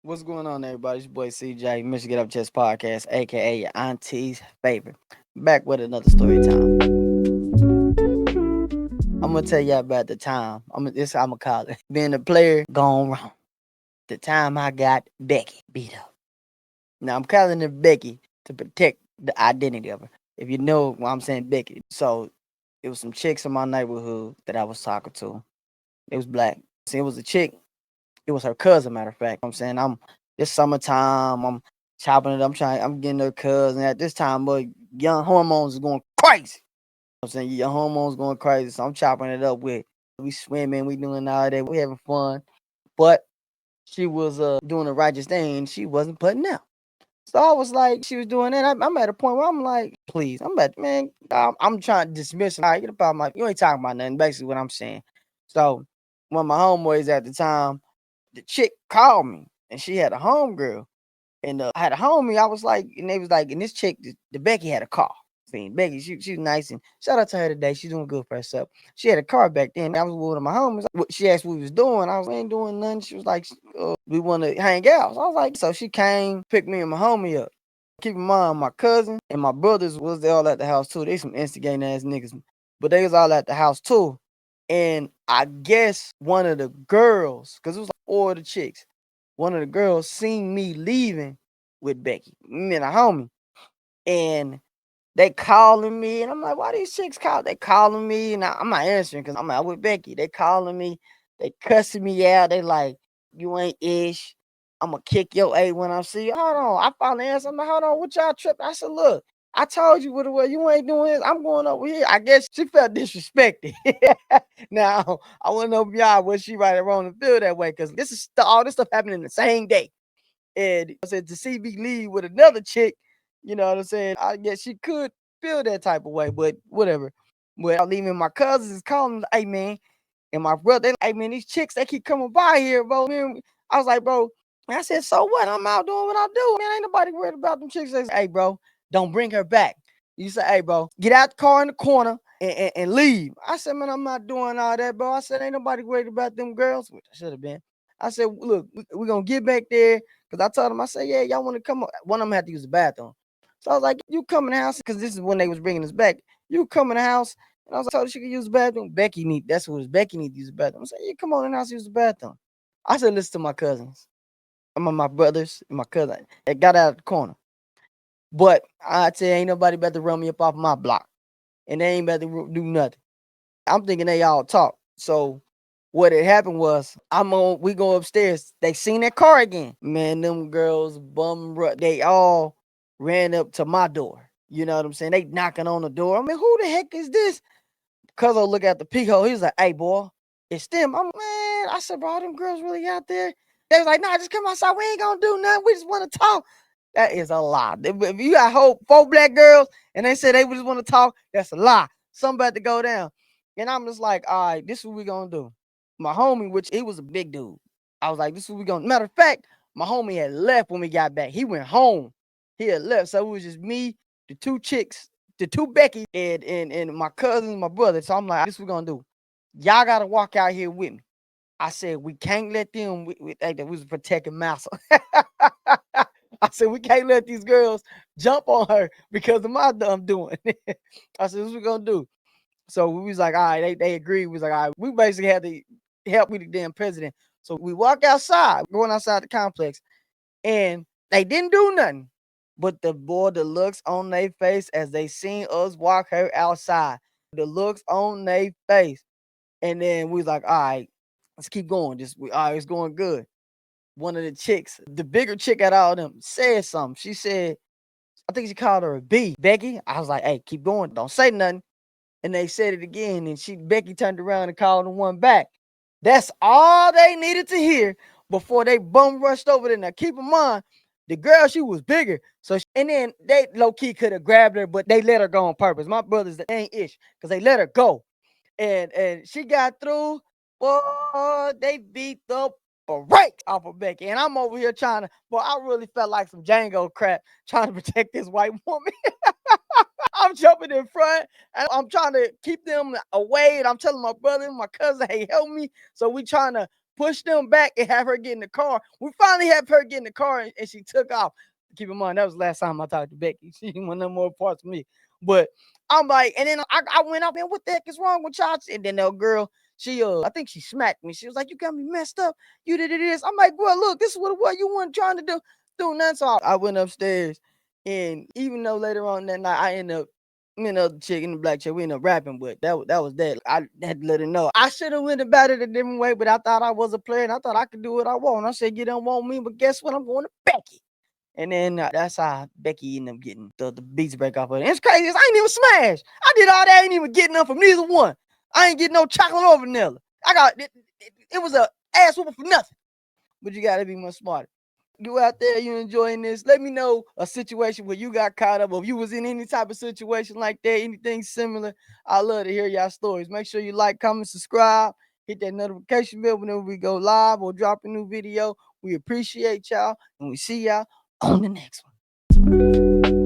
What's going on, everybody? It's your boy CJ, Mr. Get Up Chest Podcast, aka your auntie's favorite. Back with another story time. I'm gonna tell you about the time. I'm gonna call it being a player gone wrong. The time I got Becky beat up. Now I'm calling her Becky to protect the identity of her. If you know why I'm saying Becky, so it was some chicks in my neighborhood that I was talking to. It was black. See, it was a chick. It was her cousin, matter of fact. I'm saying this summertime, I'm chopping it. I'm getting her cousin. At this time, but young hormones is going crazy. I'm saying your hormones going crazy. So I'm chopping it up with. We swimming, we doing all that, we having fun. But she was doing the righteous thing and she wasn't putting out. So I was like, she was doing that. I'm at a point where I'm like, please, man, I'm trying to dismiss it. All right, get about you ain't talking about nothing, basically what I'm saying. So one of my homeboys at the time, the chick called me and she had a homegirl. And I had a homie, I was like, and they was like, and this chick, the Becky had a car. Becky, she's nice and shout out to her today. She's doing good for herself. She had a car back then. I was with one of my homies. She asked what we was doing. I was ain't doing nothing. She was like, we want to hang out. So I was like, so she came, picked me and my homie up. Keep in mind, my cousin and my brothers was they all at the house too. They some instigating ass niggas, but they was all at the house too. And I guess one of the girls, cause it was like four of the chicks, one of the girls seen me leaving with Becky, me and a homie, and they calling me, and I'm like, why these chicks call? They calling me, and I'm not answering because I'm out with Becky. They calling me, they cussing me out. They like, you ain't ish. I'm gonna kick your A when I see you. Hold on, I finally answered. I'm like, hold on, what y'all tripping? I said, look, I told you what it was. You ain't doing this. I'm going over here. I guess she felt disrespected. Now I want to know if y'all was she right or wrong to feel that way because this is all this stuff happening the same day. And I said to see me leave with another chick, you know what I'm saying? I guess she could feel that type of way, but whatever. But I'm leaving my cousins is calling, hey man, and my brother, they like, hey man, these chicks they keep coming by here, bro. Man, I was like, bro, I said, so what? I'm out doing what I do. Man, ain't nobody worried about them chicks. They say, hey, bro, don't bring her back. You say, hey, bro, get out the car in the corner and leave. I said, man, I'm not doing all that, bro. I said, ain't nobody worried about them girls, which I should have been. I said, look, we're going to get back there. Because I told them, I said, yeah, y'all want to come up. One of them had to use the bathroom. So I was like, you come in the house, because this is when they was bringing us back. You come in the house. And I was like, told her she could use the bathroom. That's what it was. Becky need to use the bathroom. I said, you come on in the house, use the bathroom. I said, listen to my cousins. My brothers and my cousin. They got out of the corner. But I tell you, ain't nobody about to run me up off my block. And they ain't about to do nothing. I'm thinking they all talk. So what had happened was we go upstairs. They seen that car again. Man, them girls they all ran up to my door. You know what I'm saying? They knocking on the door. I mean, who the heck is this? Cuz I look at the peephole. He's like, hey boy, it's them. Man, I said, bro, them girls really out there? They was like, nah, just come outside. We ain't gonna do nothing. We just want to talk. That is a lie. If you got four black girls and they said they just want to talk, that's a lie. Something about to go down. And I'm just like, all right, this is what we gonna do. My homie, which he was a big dude, I was like, this is what we gonna. Matter of fact, my homie had left when we got back. He went home. He had left, so it was just me, the two chicks, the two Becky, and my cousin, my brother. So I'm like, this is what we gonna do. Y'all gotta walk out here with me. I said we can't let them. We think that we was protecting Massa. I said we can't let these girls jump on her because of my dumb doing. I said, what we gonna do? So we was like, all right, they agreed. We was like, all right, we basically had to help with the damn president. So we walk outside, going outside the complex, and they didn't do nothing. But the looks on their face as they seen us walk her outside, the looks on their face. And then we was like, all right, let's keep going. All right, it's going good. One of the chicks, the bigger chick out of all of them, said something. She said, I think she called her a B. Becky. I was like, hey, keep going. Don't say nothing. And they said it again. And Becky turned around and called the one back. That's all they needed to hear before they bum rushed over there. Now keep in mind, the girl, she was bigger. And then they low key could have grabbed her, but they let her go on purpose. My brothers, they ain't ish because they let her go. And she got through. Boy, they beat the brakes off of Becky. And I'm over here trying to, boy, I really felt like some Django crap trying to protect this white woman. I'm jumping in front and I'm trying to keep them away. And I'm telling my brother and my cousin, hey, help me. So we trying to push them back and have her get in the car. We finally have her get in the car and she took off. Keep in mind, that was the last time I talked to Becky. She didn't want no more parts of me. But I'm like, and then I went up, man, what the heck is wrong with y'all? And then that girl, she I think she smacked me. She was like, you got me messed up. You did this. I'm like, well, look, this is what you weren't trying to do nothing. So I went upstairs, and even though later on that night I ended up, the chick and the black chick, we ended up rapping, but that was that. I had to let her know. I should have went about it a different way, but I thought I was a player and I thought I could do what I want. I said, you don't want me, but guess what? I'm going to Becky. And then that's how Becky ended up getting the beats break off of it. And it's crazy. I ain't even smash. I did all that. I ain't even getting them from neither one. I ain't getting no chocolate or vanilla. I got it was a ass whooping for nothing. But you gotta be much smarter. You out there, you enjoying this? Let me know a situation where you got caught up, or if you was in any type of situation like that, anything similar. I love to hear y'all stories. Make sure you like, comment, subscribe, hit that notification bell whenever we go live or drop a new video. We appreciate y'all, and we see y'all on the next one.